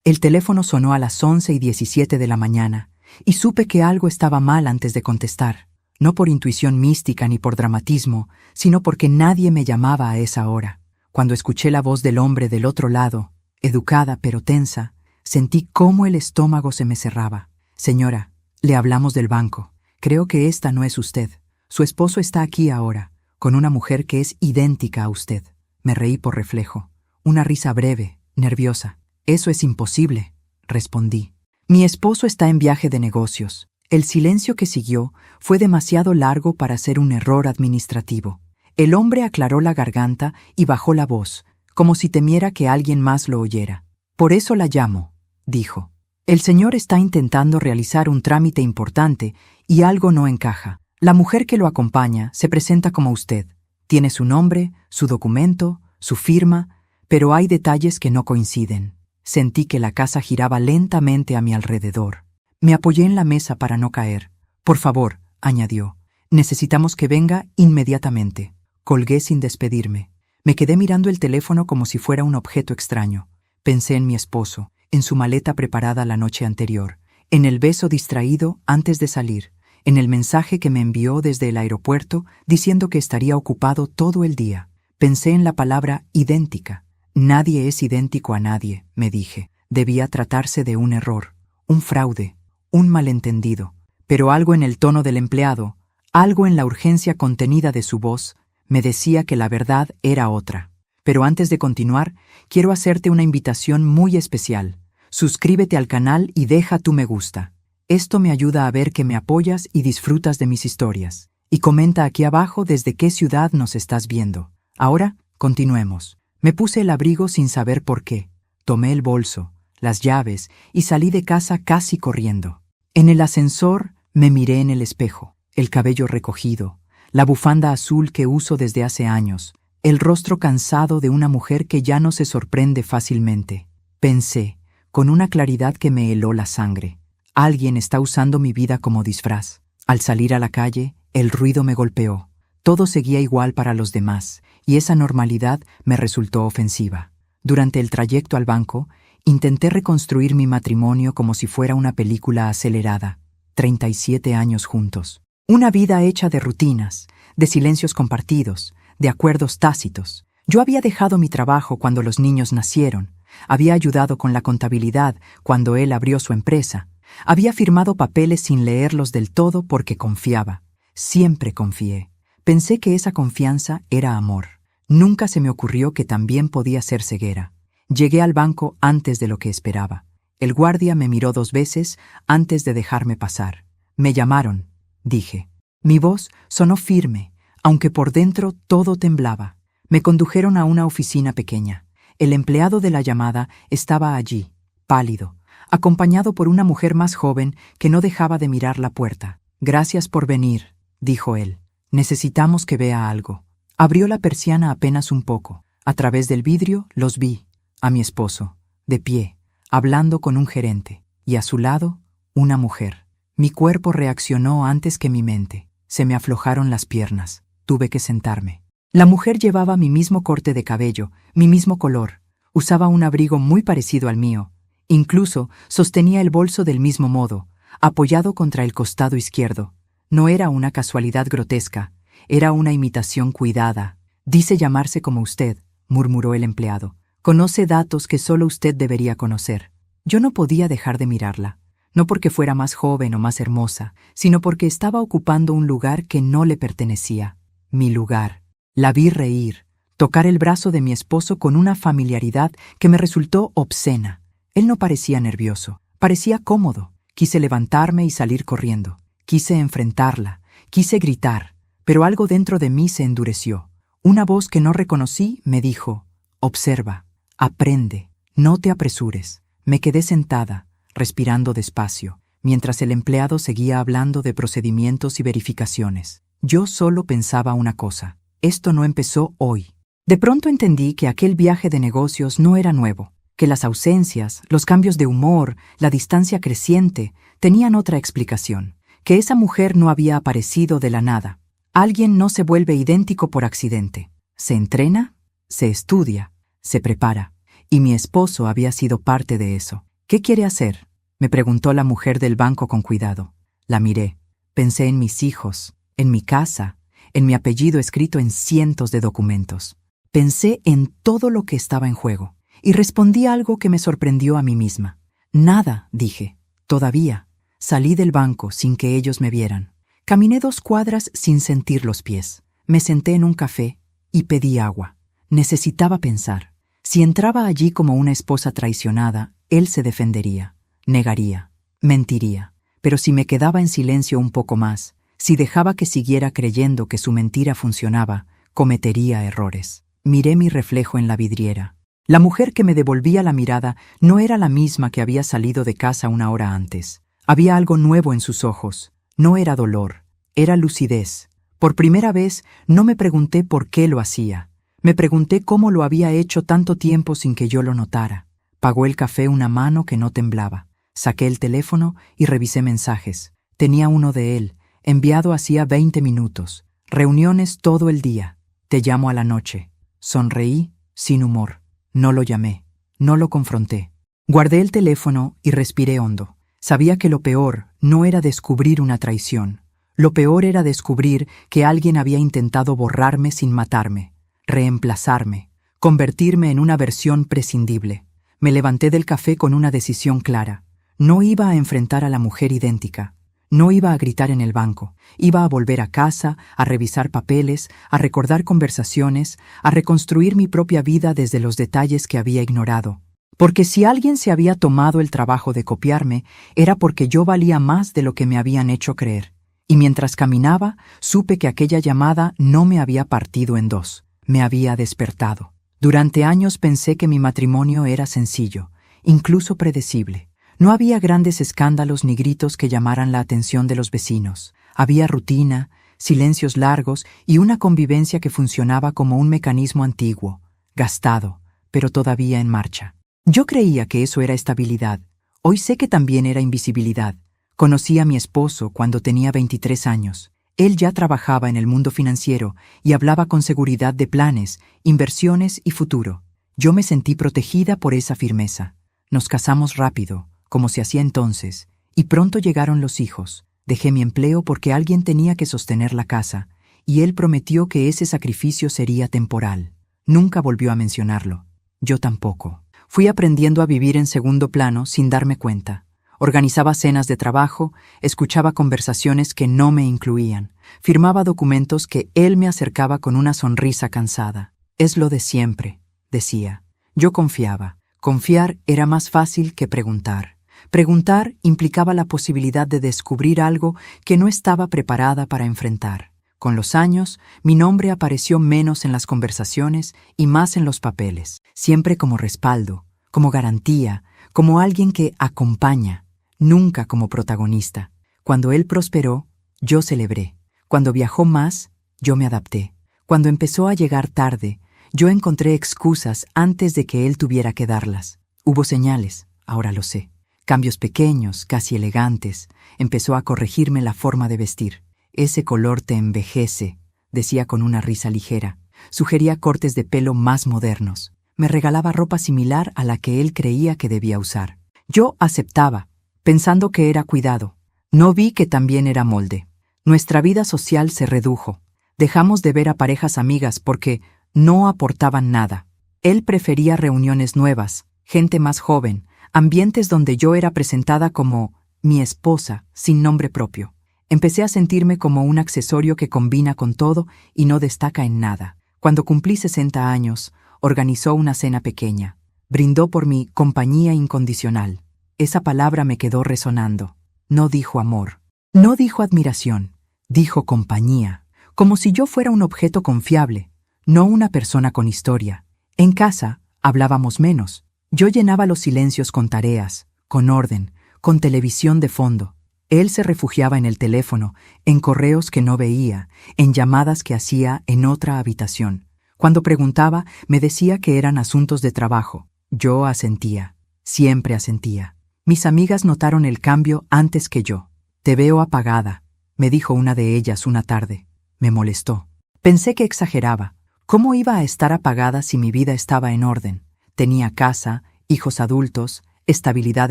El teléfono sonó a las 11:17 de la mañana, y supe que algo estaba mal antes de contestar, no por intuición mística ni por dramatismo, sino porque nadie me llamaba a esa hora. Cuando escuché la voz del hombre del otro lado, educada pero tensa, sentí cómo el estómago se me cerraba. Señora, le hablamos del banco. Creo que esta no es usted. Su esposo está aquí ahora, con una mujer que es idéntica a usted. Me reí por reflejo. Una risa breve, nerviosa. Eso es imposible, respondí. Mi esposo está en viaje de negocios. El silencio que siguió fue demasiado largo para ser un error administrativo. El hombre aclaró la garganta y bajó la voz, como si temiera que alguien más lo oyera. Por eso la llamo, dijo. El señor está intentando realizar un trámite importante y algo no encaja. La mujer que lo acompaña se presenta como usted. Tiene su nombre, su documento, su firma, pero hay detalles que no coinciden. Sentí que la casa giraba lentamente a mi alrededor. Me apoyé en la mesa para no caer. Por favor, añadió, necesitamos que venga inmediatamente. Colgué sin despedirme. Me quedé mirando el teléfono como si fuera un objeto extraño. Pensé en mi esposo, en su maleta preparada la noche anterior, en el beso distraído antes de salir, en el mensaje que me envió desde el aeropuerto diciendo que estaría ocupado todo el día. Pensé en la palabra idéntica. Nadie es idéntico a nadie, me dije. Debía tratarse de un error, un fraude, un malentendido. Pero algo en el tono del empleado, algo en la urgencia contenida de su voz, me decía que la verdad era otra. Pero antes de continuar, quiero hacerte una invitación muy especial. Suscríbete al canal y deja tu me gusta. Esto me ayuda a ver que me apoyas y disfrutas de mis historias. Y comenta aquí abajo desde qué ciudad nos estás viendo. Ahora, continuemos. Me puse el abrigo sin saber por qué. Tomé el bolso, las llaves y salí de casa casi corriendo. En el ascensor me miré en el espejo. El cabello recogido, la bufanda azul que uso desde hace años, el rostro cansado de una mujer que ya no se sorprende fácilmente. Pensé, con una claridad que me heló la sangre. Alguien está usando mi vida como disfraz. Al salir a la calle, el ruido me golpeó. Todo seguía igual para los demás, y esa normalidad me resultó ofensiva. Durante el trayecto al banco, intenté reconstruir mi matrimonio como si fuera una película acelerada. 37 años juntos. Una vida hecha de rutinas, de silencios compartidos, de acuerdos tácitos. Yo había dejado mi trabajo cuando los niños nacieron. Había ayudado con la contabilidad cuando él abrió su empresa. Había firmado papeles sin leerlos del todo porque confiaba. Siempre confié. Pensé que esa confianza era amor. Nunca se me ocurrió que también podía ser ceguera. Llegué al banco antes de lo que esperaba. El guardia me miró 2 veces antes de dejarme pasar. Me llamaron, dije. Mi voz sonó firme, aunque por dentro todo temblaba. Me condujeron a una oficina pequeña. El empleado de la llamada estaba allí, pálido, acompañado por una mujer más joven que no dejaba de mirar la puerta. Gracias por venir, dijo él. Necesitamos que vea algo. Abrió la persiana apenas un poco. A través del vidrio los vi, a mi esposo, de pie, hablando con un gerente, y a su lado, una mujer. Mi cuerpo reaccionó antes que mi mente. Se me aflojaron las piernas. Tuve que sentarme. La mujer llevaba mi mismo corte de cabello, mi mismo color. Usaba un abrigo muy parecido al mío. Incluso sostenía el bolso del mismo modo, apoyado contra el costado izquierdo. No era una casualidad grotesca, era una imitación cuidada. Dice llamarse como usted, murmuró el empleado. Conoce datos que solo usted debería conocer. Yo no podía dejar de mirarla. No porque fuera más joven o más hermosa, sino porque estaba ocupando un lugar que no le pertenecía. Mi lugar. La vi reír, tocar el brazo de mi esposo con una familiaridad que me resultó obscena. Él no parecía nervioso, parecía cómodo. Quise levantarme y salir corriendo. Quise enfrentarla, quise gritar, pero algo dentro de mí se endureció. Una voz que no reconocí me dijo, observa, aprende, no te apresures. Me quedé sentada, respirando despacio, mientras el empleado seguía hablando de procedimientos y verificaciones. Yo solo pensaba una cosa. Esto no empezó hoy. De pronto entendí que aquel viaje de negocios no era nuevo, que las ausencias, los cambios de humor, la distancia creciente, tenían otra explicación, que esa mujer no había aparecido de la nada. Alguien no se vuelve idéntico por accidente. Se entrena, se estudia, se prepara, y mi esposo había sido parte de eso. ¿Qué quiere hacer?, me preguntó la mujer del banco con cuidado. La miré. Pensé en mis hijos, en mi casa, en mi apellido escrito en cientos de documentos. Pensé en todo lo que estaba en juego y respondí algo que me sorprendió a mí misma. Nada, dije. Todavía. Salí del banco sin que ellos me vieran. Caminé 2 cuadras sin sentir los pies. Me senté en un café y pedí agua. Necesitaba pensar. Si entraba allí como una esposa traicionada, él se defendería, negaría, mentiría. Pero si me quedaba en silencio un poco más, si dejaba que siguiera creyendo que su mentira funcionaba, cometería errores. Miré mi reflejo en la vidriera. La mujer que me devolvía la mirada no era la misma que había salido de casa 1 hora antes. Había algo nuevo en sus ojos. No era dolor, era lucidez. Por primera vez no me pregunté por qué lo hacía. Me pregunté cómo lo había hecho tanto tiempo sin que yo lo notara. Pagó el café una mano que no temblaba. Saqué el teléfono y revisé mensajes. Tenía uno de él, enviado hacía 20 minutos. Reuniones todo el día. Te llamo a la noche. Sonreí, sin humor. No lo llamé. No lo confronté. Guardé el teléfono y respiré hondo. Sabía que lo peor no era descubrir una traición. Lo peor era descubrir que alguien había intentado borrarme sin matarme, reemplazarme, convertirme en una versión prescindible. Me levanté del café con una decisión clara. No iba a enfrentar a la mujer idéntica. No iba a gritar en el banco. Iba a volver a casa, a revisar papeles, a recordar conversaciones, a reconstruir mi propia vida desde los detalles que había ignorado. Porque si alguien se había tomado el trabajo de copiarme, era porque yo valía más de lo que me habían hecho creer. Y mientras caminaba, supe que aquella llamada no me había partido en 2. Me había despertado. Durante años pensé que mi matrimonio era sencillo, incluso predecible. No había grandes escándalos ni gritos que llamaran la atención de los vecinos. Había rutina, silencios largos y una convivencia que funcionaba como un mecanismo antiguo, gastado, pero todavía en marcha. Yo creía que eso era estabilidad. Hoy sé que también era invisibilidad. Conocí a mi esposo cuando tenía 23 años. Él ya trabajaba en el mundo financiero y hablaba con seguridad de planes, inversiones y futuro. Yo me sentí protegida por esa firmeza. Nos casamos rápido, como se hacía entonces, y pronto llegaron los hijos. Dejé mi empleo porque alguien tenía que sostener la casa, y él prometió que ese sacrificio sería temporal. Nunca volvió a mencionarlo. Yo tampoco. Fui aprendiendo a vivir en segundo plano sin darme cuenta. Organizaba cenas de trabajo, escuchaba conversaciones que no me incluían, firmaba documentos que él me acercaba con una sonrisa cansada. Es lo de siempre, decía. Yo confiaba. Confiar era más fácil que preguntar. Preguntar implicaba la posibilidad de descubrir algo que no estaba preparada para enfrentar. Con los años, mi nombre apareció menos en las conversaciones y más en los papeles, siempre como respaldo, como garantía, como alguien que acompaña, nunca como protagonista. Cuando él prosperó, yo celebré. Cuando viajó más, yo me adapté. Cuando empezó a llegar tarde, yo encontré excusas antes de que él tuviera que darlas. Hubo señales, ahora lo sé. Cambios pequeños, casi elegantes. Empezó a corregirme la forma de vestir. Ese color te envejece, decía con una risa ligera. Sugería cortes de pelo más modernos. Me regalaba ropa similar a la que él creía que debía usar. Yo aceptaba, pensando que era cuidado. No vi que también era molde. Nuestra vida social se redujo. Dejamos de ver a parejas amigas porque no aportaban nada. Él prefería reuniones nuevas, gente más joven, ambientes donde yo era presentada como mi esposa, sin nombre propio. Empecé a sentirme como un accesorio que combina con todo y no destaca en nada. Cuando cumplí 60 años, organizó una cena pequeña. Brindó por mi compañía incondicional. Esa palabra me quedó resonando. No dijo amor. No dijo admiración. Dijo compañía. Como si yo fuera un objeto confiable, no una persona con historia. En casa, hablábamos menos. Yo llenaba los silencios con tareas, con orden, con televisión de fondo. Él se refugiaba en el teléfono, en correos que no veía, en llamadas que hacía en otra habitación. Cuando preguntaba, me decía que eran asuntos de trabajo. Yo asentía, siempre asentía. Mis amigas notaron el cambio antes que yo. «Te veo apagada», me dijo una de ellas una tarde. Me molestó. Pensé que exageraba. ¿Cómo iba a estar apagada si mi vida estaba en orden? Tenía casa, hijos adultos, estabilidad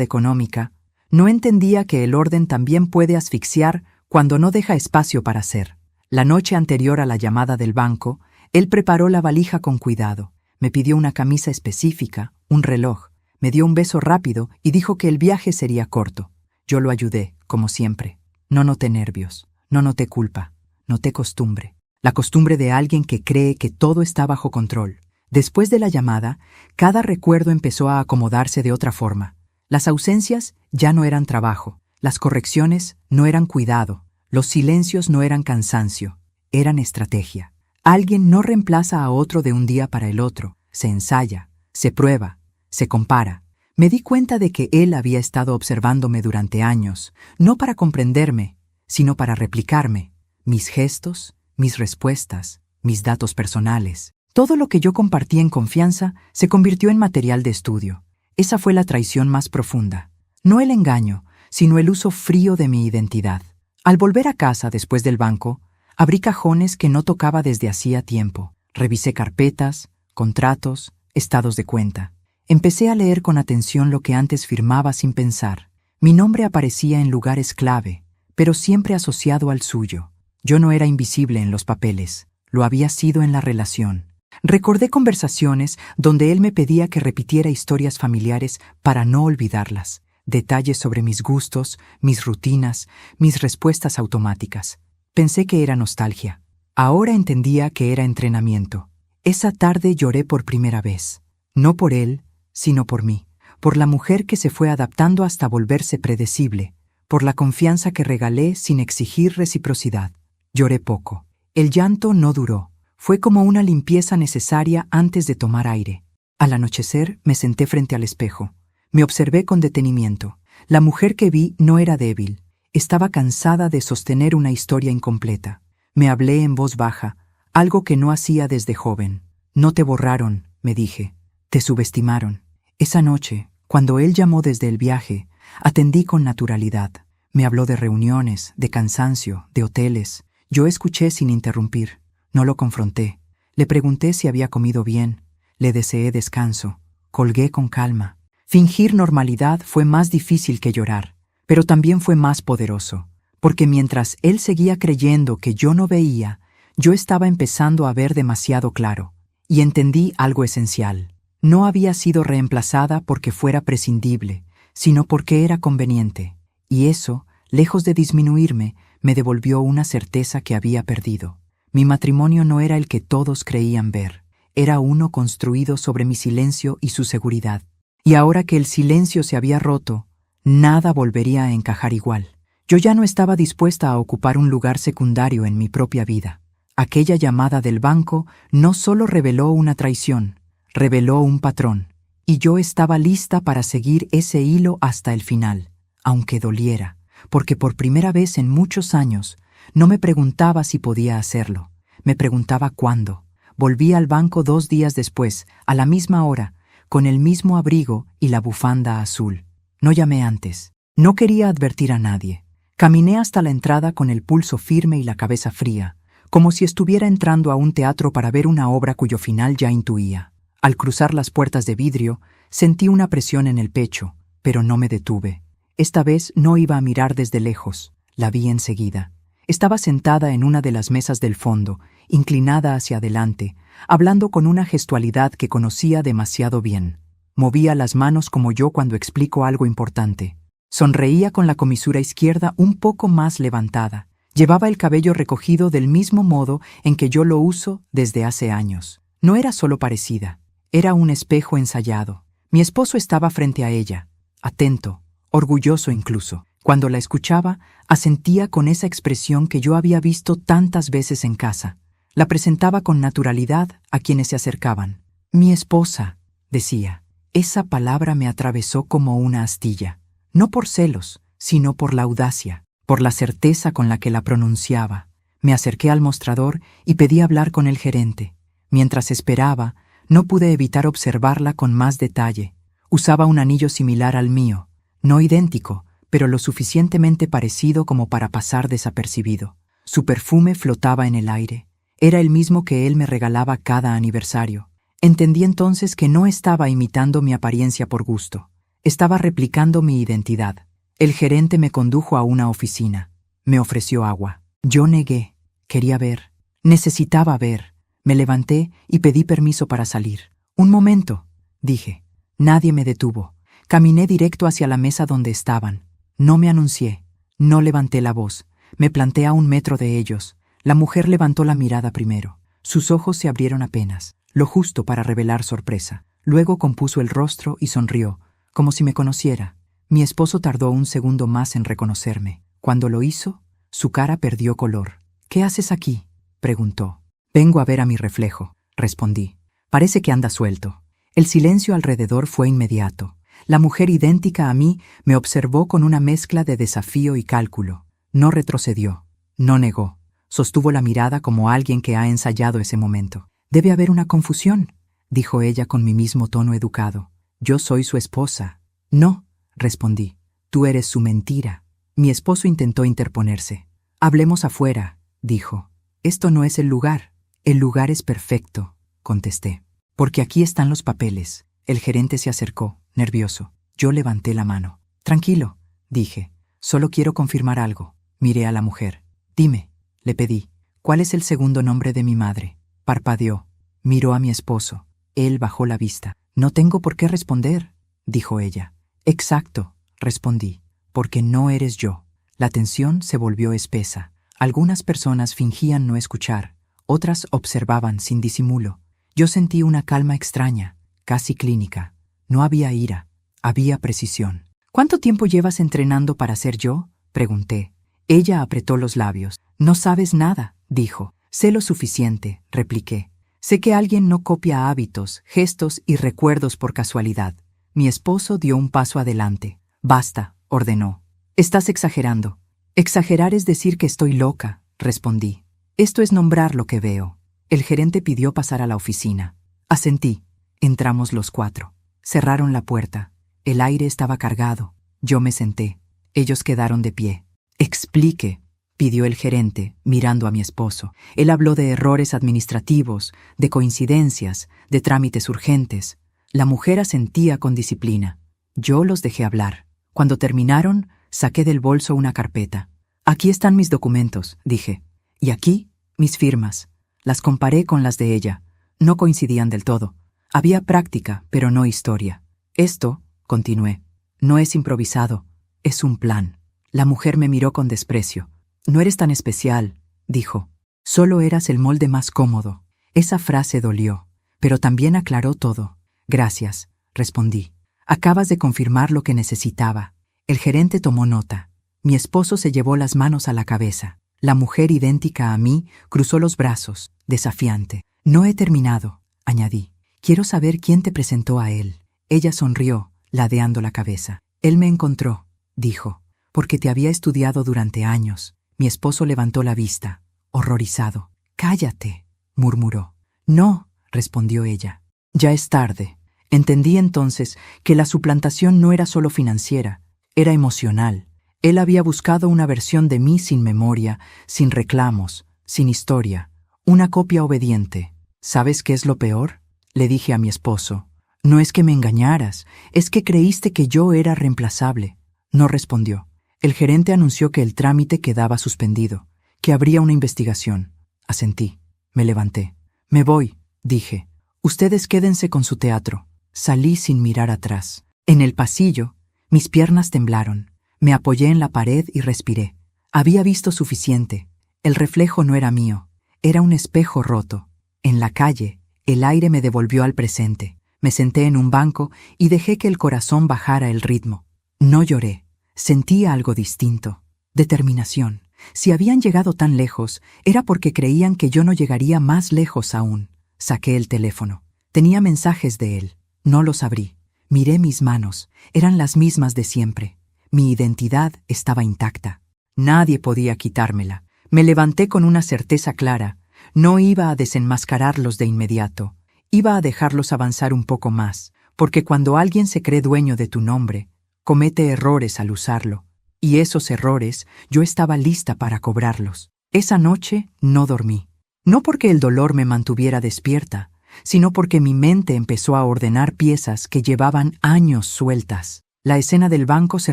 económica. No entendía que el orden también puede asfixiar cuando no deja espacio para ser. La noche anterior a la llamada del banco, él preparó la valija con cuidado. Me pidió una camisa específica, un reloj, me dio un beso rápido y dijo que el viaje sería corto. Yo lo ayudé, como siempre. No noté nervios, no noté culpa, noté costumbre. La costumbre de alguien que cree que todo está bajo control. Después de la llamada, cada recuerdo empezó a acomodarse de otra forma. Las ausencias ya no eran trabajo, las correcciones no eran cuidado, los silencios no eran cansancio, eran estrategia. Alguien no reemplaza a otro de un día para el otro, se ensaya, se prueba, se compara. Me di cuenta de que él había estado observándome durante años, no para comprenderme, sino para replicarme, mis gestos, mis respuestas, mis datos personales. Todo lo que yo compartí en confianza se convirtió en material de estudio. Esa fue la traición más profunda. No el engaño, sino el uso frío de mi identidad. Al volver a casa después del banco, abrí cajones que no tocaba desde hacía tiempo. Revisé carpetas, contratos, estados de cuenta. Empecé a leer con atención lo que antes firmaba sin pensar. Mi nombre aparecía en lugares clave, pero siempre asociado al suyo. Yo no era invisible en los papeles, lo había sido en la relación. Recordé conversaciones donde él me pedía que repitiera historias familiares para no olvidarlas, detalles sobre mis gustos, mis rutinas, mis respuestas automáticas. Pensé que era nostalgia. Ahora entendía que era entrenamiento. Esa tarde lloré por primera vez, no por él, sino por mí, por la mujer que se fue adaptando hasta volverse predecible, por la confianza que regalé sin exigir reciprocidad. Lloré poco. El llanto no duró. Fue como una limpieza necesaria antes de tomar aire. Al anochecer me senté frente al espejo. Me observé con detenimiento. La mujer que vi no era débil. Estaba cansada de sostener una historia incompleta. Me hablé en voz baja, algo que no hacía desde joven. No te borraron, me dije. Te subestimaron. Esa noche, cuando él llamó desde el viaje, atendí con naturalidad. Me habló de reuniones, de cansancio, de hoteles. Yo escuché sin interrumpir. No lo confronté. Le pregunté si había comido bien. Le deseé descanso. Colgué con calma. Fingir normalidad fue más difícil que llorar, pero también fue más poderoso, porque mientras él seguía creyendo que yo no veía, yo estaba empezando a ver demasiado claro. Y entendí algo esencial. No había sido reemplazada porque fuera prescindible, sino porque era conveniente. Y eso, lejos de disminuirme, me devolvió una certeza que había perdido. Mi matrimonio no era el que todos creían ver. Era uno construido sobre mi silencio y su seguridad. Y ahora que el silencio se había roto, nada volvería a encajar igual. Yo ya no estaba dispuesta a ocupar un lugar secundario en mi propia vida. Aquella llamada del banco no solo reveló una traición, reveló un patrón. Y yo estaba lista para seguir ese hilo hasta el final, aunque doliera, porque por primera vez en muchos años no me preguntaba si podía hacerlo, me preguntaba cuándo. Volví al banco 2 días después, a la misma hora, con el mismo abrigo y la bufanda azul. No llamé antes. No quería advertir a nadie. Caminé hasta la entrada con el pulso firme y la cabeza fría, como si estuviera entrando a un teatro para ver una obra cuyo final ya intuía. Al cruzar las puertas de vidrio, sentí una presión en el pecho, pero no me detuve. Esta vez no iba a mirar desde lejos. La vi enseguida. Estaba sentada en una de las mesas del fondo, inclinada hacia adelante, hablando con una gestualidad que conocía demasiado bien. Movía las manos como yo cuando explico algo importante. Sonreía con la comisura izquierda un poco más levantada. Llevaba el cabello recogido del mismo modo en que yo lo uso desde hace años. No era solo parecida, era un espejo ensayado. Mi esposo estaba frente a ella, atento, orgulloso incluso. Cuando la escuchaba, asentía con esa expresión que yo había visto tantas veces en casa. La presentaba con naturalidad a quienes se acercaban. Mi esposa, decía. Esa palabra me atravesó como una astilla. No por celos, sino por la audacia, por la certeza con la que la pronunciaba. Me acerqué al mostrador y pedí hablar con el gerente. Mientras esperaba, no pude evitar observarla con más detalle. Usaba un anillo similar al mío, no idéntico, pero lo suficientemente parecido como para pasar desapercibido. Su perfume flotaba en el aire. Era el mismo que él me regalaba cada aniversario. Entendí entonces que no estaba imitando mi apariencia por gusto. Estaba replicando mi identidad. El gerente me condujo a una oficina. Me ofreció agua. Yo negué. Quería ver. Necesitaba ver. Me levanté y pedí permiso para salir. Un momento, dije. Nadie me detuvo. Caminé directo hacia la mesa donde estaban. No me anuncié. No levanté la voz. Me planté a 1 metro de ellos. La mujer levantó la mirada primero. Sus ojos se abrieron apenas, lo justo para revelar sorpresa. Luego compuso el rostro y sonrió, como si me conociera. Mi esposo tardó 1 segundo más en reconocerme. Cuando lo hizo, su cara perdió color. «¿Qué haces aquí?», preguntó. «Vengo a ver a mi reflejo», respondí. «Parece que anda suelto». El silencio alrededor fue inmediato. La mujer idéntica a mí me observó con una mezcla de desafío y cálculo. No retrocedió, no negó. Sostuvo la mirada como alguien que ha ensayado ese momento. «Debe haber una confusión», dijo ella con mi mismo tono educado. «Yo soy su esposa». «No», respondí. «Tú eres su mentira». Mi esposo intentó interponerse. «Hablemos afuera», dijo. «Esto no es el lugar». «El lugar es perfecto», contesté. «Porque aquí están los papeles». El gerente se acercó, nervioso. Yo levanté la mano. «Tranquilo», dije. «Solo quiero confirmar algo». Miré a la mujer. «Dime», le pedí. «¿Cuál es el segundo nombre de mi madre?». Parpadeó. Miró a mi esposo. Él bajó la vista. «No tengo por qué responder», dijo ella. «Exacto», respondí. «Porque no eres yo». La tensión se volvió espesa. Algunas personas fingían no escuchar. Otras observaban sin disimulo. Yo sentí una calma extraña, casi clínica. No había ira, había precisión. «¿Cuánto tiempo llevas entrenando para ser yo?», pregunté. Ella apretó los labios. «No sabes nada», dijo. «Sé lo suficiente», repliqué. «Sé que alguien no copia hábitos, gestos y recuerdos por casualidad». Mi esposo dio un paso adelante. «Basta», ordenó. «Estás exagerando». «Exagerar es decir que estoy loca», respondí. «Esto es nombrar lo que veo». El gerente pidió pasar a la oficina. Asentí. Entramos los 4. Cerraron la puerta. El aire estaba cargado. Yo me senté. Ellos quedaron de pie. «Explique», pidió el gerente, mirando a mi esposo. Él habló de errores administrativos, de coincidencias, de trámites urgentes. La mujer asentía con disciplina. Yo los dejé hablar. Cuando terminaron, saqué del bolso una carpeta. «Aquí están mis documentos», dije. «Y aquí, mis firmas». Las comparé con las de ella. No coincidían del todo. Había práctica, pero no historia. «Esto», continué, «no es improvisado, es un plan». La mujer me miró con desprecio. «No eres tan especial», dijo. «Solo eras el molde más cómodo». Esa frase dolió, pero también aclaró todo. «Gracias», respondí. «Acabas de confirmar lo que necesitaba». El gerente tomó nota. Mi esposo se llevó las manos a la cabeza. La mujer idéntica a mí cruzó los brazos, desafiante. «No he terminado», añadí. «Quiero saber quién te presentó a él». Ella sonrió, ladeando la cabeza. «Él me encontró», dijo. «Porque te había estudiado durante años». Mi esposo levantó la vista, horrorizado. «Cállate», murmuró. «No», respondió ella. «Ya es tarde». Entendí entonces que la suplantación no era solo financiera, era emocional. Él había buscado una versión de mí sin memoria, sin reclamos, sin historia. Una copia obediente. «¿Sabes qué es lo peor?», le dije a mi esposo. «No es que me engañaras, es que creíste que yo era reemplazable». No respondió. El gerente anunció que el trámite quedaba suspendido, que habría una investigación. Asentí. Me levanté. «Me voy», dije. «Ustedes quédense con su teatro». Salí sin mirar atrás. En el pasillo, mis piernas temblaron. Me apoyé en la pared y respiré. Había visto suficiente. El reflejo no era mío. Era un espejo roto. En la calle, el aire me devolvió al presente. Me senté en un banco y dejé que el corazón bajara el ritmo. No lloré. Sentía algo distinto. Determinación. Si habían llegado tan lejos, era porque creían que yo no llegaría más lejos aún. Saqué el teléfono. Tenía mensajes de él. No los abrí. Miré mis manos. Eran las mismas de siempre. Mi identidad estaba intacta. Nadie podía quitármela. Me levanté con una certeza clara. No iba a desenmascararlos de inmediato. Iba a dejarlos avanzar un poco más, porque cuando alguien se cree dueño de tu nombre, comete errores al usarlo. Y esos errores yo estaba lista para cobrarlos. Esa noche no dormí. No porque el dolor me mantuviera despierta, sino porque mi mente empezó a ordenar piezas que llevaban años sueltas. La escena del banco se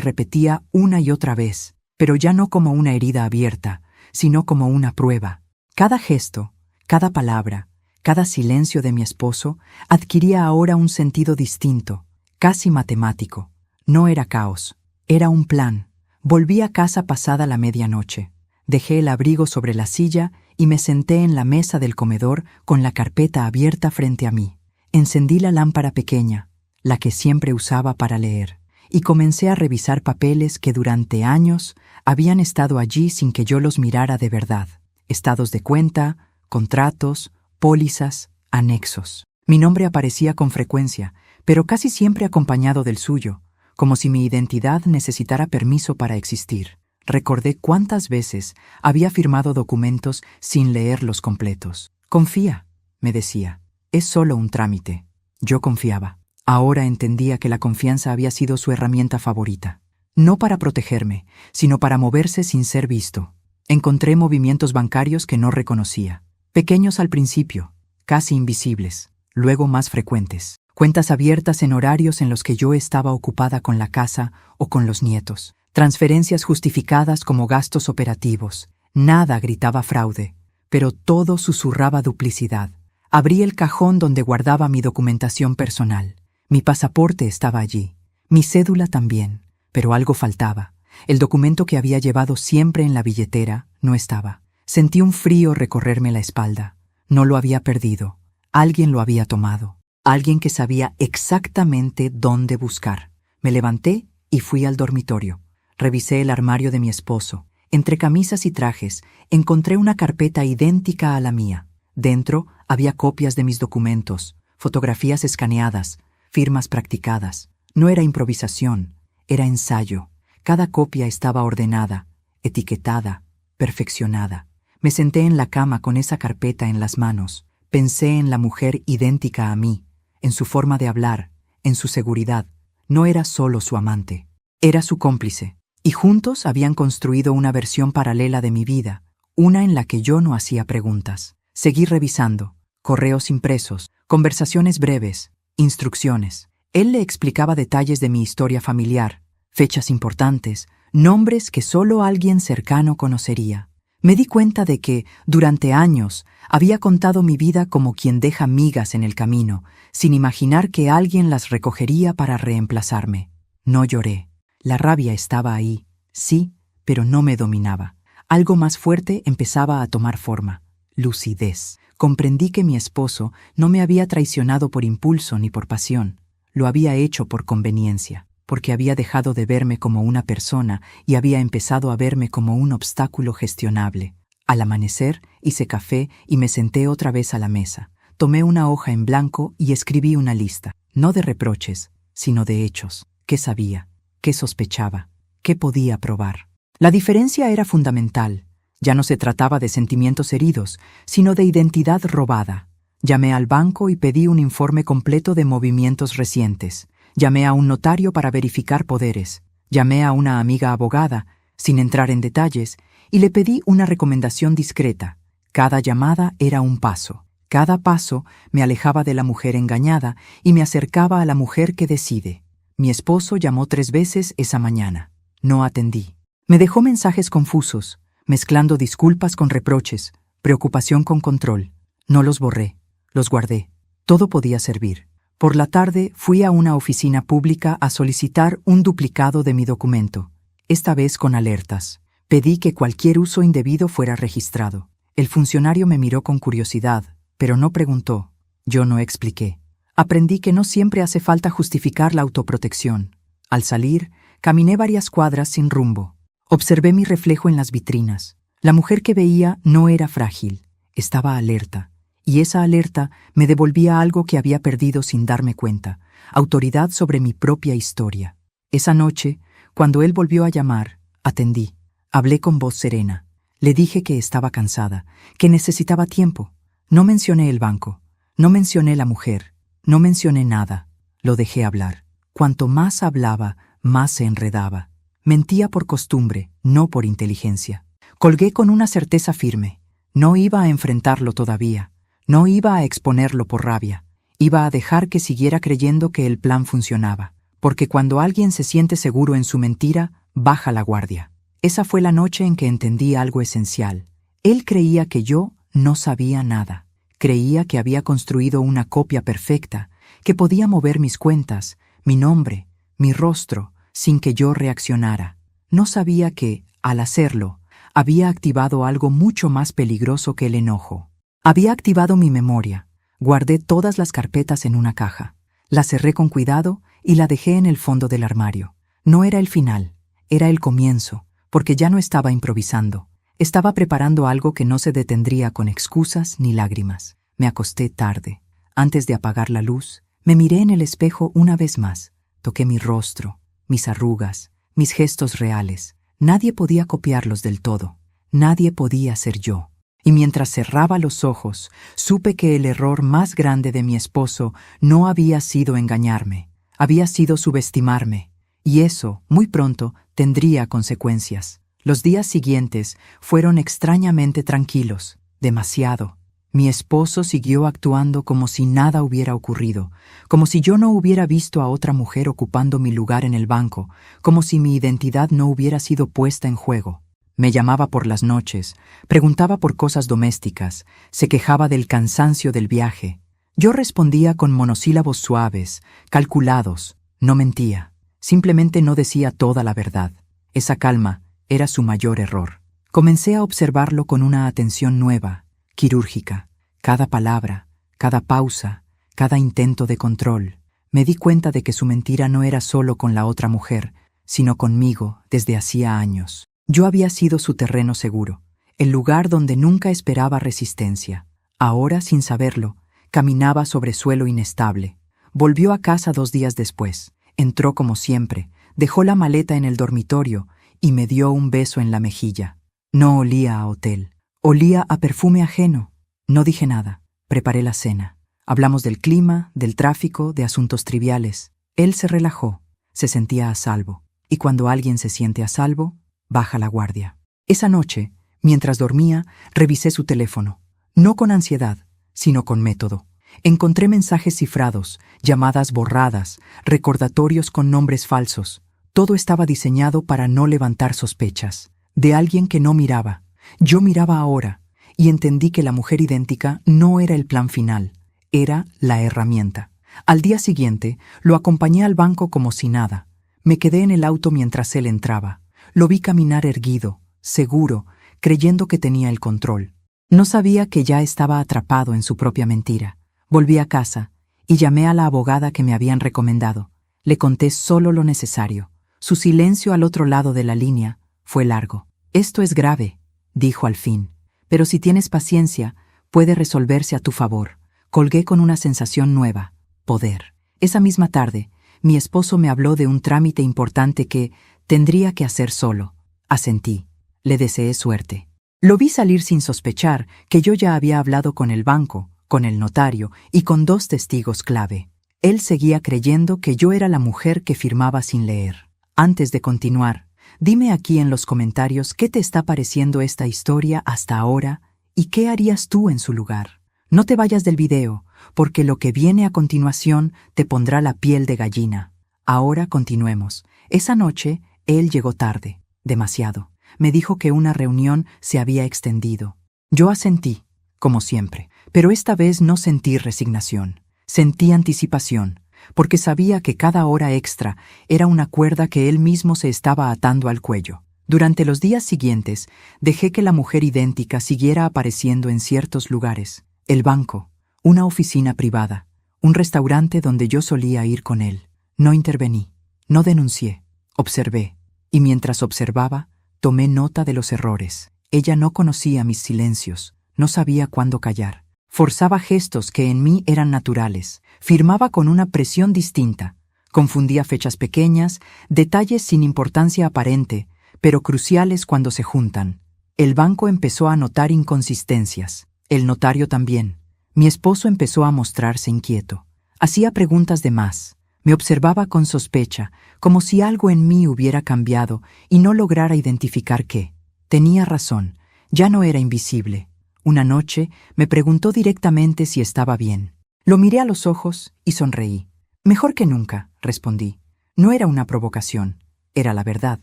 repetía una y otra vez, pero ya no como una herida abierta, sino como una prueba. Cada gesto, cada palabra, cada silencio de mi esposo adquiría ahora un sentido distinto, casi matemático. No era caos, era un plan. Volví a casa pasada la medianoche. Dejé el abrigo sobre la silla y me senté en la mesa del comedor con la carpeta abierta frente a mí. Encendí la lámpara pequeña, la que siempre usaba para leer, y comencé a revisar papeles que durante años habían estado allí sin que yo los mirara de verdad. Estados de cuenta, contratos, pólizas, anexos. Mi nombre aparecía con frecuencia, pero casi siempre acompañado del suyo, como si mi identidad necesitara permiso para existir. Recordé cuántas veces había firmado documentos sin leerlos completos. Confía, me decía, es solo un trámite. Yo confiaba. Ahora entendía que la confianza había sido su herramienta favorita. No para protegerme, sino para moverse sin ser visto. Encontré movimientos bancarios que no reconocía. Pequeños al principio, casi invisibles, luego más frecuentes. Cuentas abiertas en horarios en los que yo estaba ocupada con la casa o con los nietos. Transferencias justificadas como gastos operativos. Nada gritaba fraude, pero todo susurraba duplicidad. Abrí el cajón donde guardaba mi documentación personal. Mi pasaporte estaba allí, mi cédula también, pero algo faltaba. El documento que había llevado siempre en la billetera no estaba. Sentí un frío recorrerme la espalda. No lo había perdido. Alguien lo había tomado. Alguien que sabía exactamente dónde buscar. Me levanté y fui al dormitorio. Revisé el armario de mi esposo. Entre camisas y trajes encontré una carpeta idéntica a la mía. Dentro había copias de mis documentos, fotografías escaneadas, firmas practicadas. No era improvisación, era ensayo. Cada copia estaba ordenada, etiquetada, perfeccionada. Me senté en la cama con esa carpeta en las manos. Pensé en la mujer idéntica a mí, en su forma de hablar, en su seguridad. No era solo su amante, era su cómplice. Y juntos habían construido una versión paralela de mi vida, una en la que yo no hacía preguntas. Seguí revisando, correos impresos, conversaciones breves, instrucciones. Él le explicaba detalles de mi historia familiar, fechas importantes, nombres que solo alguien cercano conocería. Me di cuenta de que, durante años, había contado mi vida como quien deja migas en el camino, sin imaginar que alguien las recogería para reemplazarme. No lloré. La rabia estaba ahí, sí, pero no me dominaba. Algo más fuerte empezaba a tomar forma. Lucidez. Comprendí que mi esposo no me había traicionado por impulso ni por pasión. Lo había hecho por conveniencia, porque había dejado de verme como una persona y había empezado a verme como un obstáculo gestionable. Al amanecer, hice café y me senté otra vez a la mesa. Tomé una hoja en blanco y escribí una lista, no de reproches, sino de hechos. ¿Qué sabía? ¿Qué sospechaba? ¿Qué podía probar? La diferencia era fundamental. Ya no se trataba de sentimientos heridos, sino de identidad robada. Llamé al banco y pedí un informe completo de movimientos recientes. Llamé a un notario para verificar poderes. Llamé a una amiga abogada, sin entrar en detalles, y le pedí una recomendación discreta. Cada llamada era un paso. Cada paso me alejaba de la mujer engañada y me acercaba a la mujer que decide. Mi esposo llamó 3 veces esa mañana. No atendí. Me dejó mensajes confusos, mezclando disculpas con reproches, preocupación con control. No los borré, los guardé. Todo podía servir. Por la tarde fui a una oficina pública a solicitar un duplicado de mi documento, esta vez con alertas. Pedí que cualquier uso indebido fuera registrado. El funcionario me miró con curiosidad, pero no preguntó. Yo no expliqué. Aprendí que no siempre hace falta justificar la autoprotección. Al salir, caminé varias cuadras sin rumbo. Observé mi reflejo en las vitrinas. La mujer que veía no era frágil, estaba alerta. Y esa alerta me devolvía algo que había perdido sin darme cuenta, autoridad sobre mi propia historia. Esa noche, cuando él volvió a llamar, atendí. Hablé con voz serena. Le dije que estaba cansada, que necesitaba tiempo. No mencioné el banco, no mencioné la mujer, no mencioné nada. Lo dejé hablar. Cuanto más hablaba, más se enredaba. Mentía por costumbre, no por inteligencia. Colgué con una certeza firme. No iba a enfrentarlo todavía. No iba a exponerlo por rabia. Iba a dejar que siguiera creyendo que el plan funcionaba. porque cuando alguien se siente seguro en su mentira, baja la guardia. Esa fue la noche en que entendí algo esencial. Él creía que yo no sabía nada. Creía que había construido una copia perfecta, que podía mover mis cuentas, mi nombre, mi rostro, sin que yo reaccionara. No sabía que, al hacerlo, había activado algo mucho más peligroso que el enojo. Había activado mi memoria. Guardé todas las carpetas en una caja. La cerré con cuidado y la dejé en el fondo del armario. No era el final, era el comienzo, porque ya no estaba improvisando. Estaba preparando algo que no se detendría con excusas ni lágrimas. Me acosté tarde. Antes de apagar la luz, me miré en el espejo una vez más. Toqué mi rostro, mis arrugas, mis gestos reales. Nadie podía copiarlos del todo. Nadie podía ser yo. Y mientras cerraba los ojos, supe que el error más grande de mi esposo no había sido engañarme, había sido subestimarme. Y eso, muy pronto, tendría consecuencias. Los días siguientes fueron extrañamente tranquilos, demasiado. Mi esposo siguió actuando como si nada hubiera ocurrido, como si yo no hubiera visto a otra mujer ocupando mi lugar en el banco, como si mi identidad no hubiera sido puesta en juego. Me llamaba por las noches, preguntaba por cosas domésticas, se quejaba del cansancio del viaje. Yo respondía con monosílabos suaves, calculados, no mentía, simplemente no decía toda la verdad. Esa calma era su mayor error. Comencé a observarlo con una atención nueva, quirúrgica. Cada palabra, cada pausa, cada intento de control. Me di cuenta de que su mentira no era solo con la otra mujer, sino conmigo desde hacía años. Yo había sido su terreno seguro, el lugar donde nunca esperaba resistencia. Ahora, sin saberlo, caminaba sobre suelo inestable. Volvió a casa 2 días después. Entró como siempre, dejó la maleta en el dormitorio y me dio un beso en la mejilla. No olía a hotel, olía a perfume ajeno. No dije nada. Preparé la cena. Hablamos del clima, del tráfico, de asuntos triviales. Él se relajó, se sentía a salvo. Y cuando alguien se siente a salvo, baja la guardia. Esa noche, mientras dormía, revisé su teléfono. No con ansiedad, sino con método. Encontré mensajes cifrados, llamadas borradas, recordatorios con nombres falsos. Todo estaba diseñado para no levantar sospechas. De alguien que no miraba. Yo miraba ahora, y entendí que la mujer idéntica no era el plan final, era la herramienta. Al día siguiente, lo acompañé al banco como si nada. Me quedé en el auto mientras él entraba. Lo vi caminar erguido, seguro, creyendo que tenía el control. No sabía que ya estaba atrapado en su propia mentira. Volví a casa y llamé a la abogada que me habían recomendado. Le conté solo lo necesario. Su silencio al otro lado de la línea fue largo. «Esto es grave», dijo al fin, «pero si tienes paciencia, puede resolverse a tu favor». Colgué con una sensación nueva, poder. Esa misma tarde, mi esposo me habló de un trámite importante que tendría que hacer solo. Asentí. Le deseé suerte. Lo vi salir sin sospechar que yo ya había hablado con el banco, con el notario y con 2 testigos clave. Él seguía creyendo que yo era la mujer que firmaba sin leer. Antes de continuar, dime aquí en los comentarios qué te está pareciendo esta historia hasta ahora y qué harías tú en su lugar. No te vayas del video, porque lo que viene a continuación te pondrá la piel de gallina. Ahora continuemos. Esa noche, él llegó tarde, demasiado. Me dijo que una reunión se había extendido. Yo asentí, como siempre, pero esta vez no sentí resignación. Sentí anticipación, porque sabía que cada hora extra era una cuerda que él mismo se estaba atando al cuello. Durante los días siguientes, dejé que la mujer idéntica siguiera apareciendo en ciertos lugares. El banco, una oficina privada, un restaurante donde yo solía ir con él. No intervení, no denuncié, observé, y mientras observaba, tomé nota de los errores. Ella no conocía mis silencios, no sabía cuándo callar. Forzaba gestos que en mí eran naturales, firmaba con una presión distinta, confundía fechas pequeñas, detalles sin importancia aparente, pero cruciales cuando se juntan. El banco empezó a notar inconsistencias, el notario también. Mi esposo empezó a mostrarse inquieto. Hacía preguntas de más. Me observaba con sospecha, como si algo en mí hubiera cambiado y no lograra identificar qué. Tenía razón, ya no era invisible. Una noche me preguntó directamente si estaba bien. Lo miré a los ojos y sonreí. «Mejor que nunca», respondí. No era una provocación, era la verdad.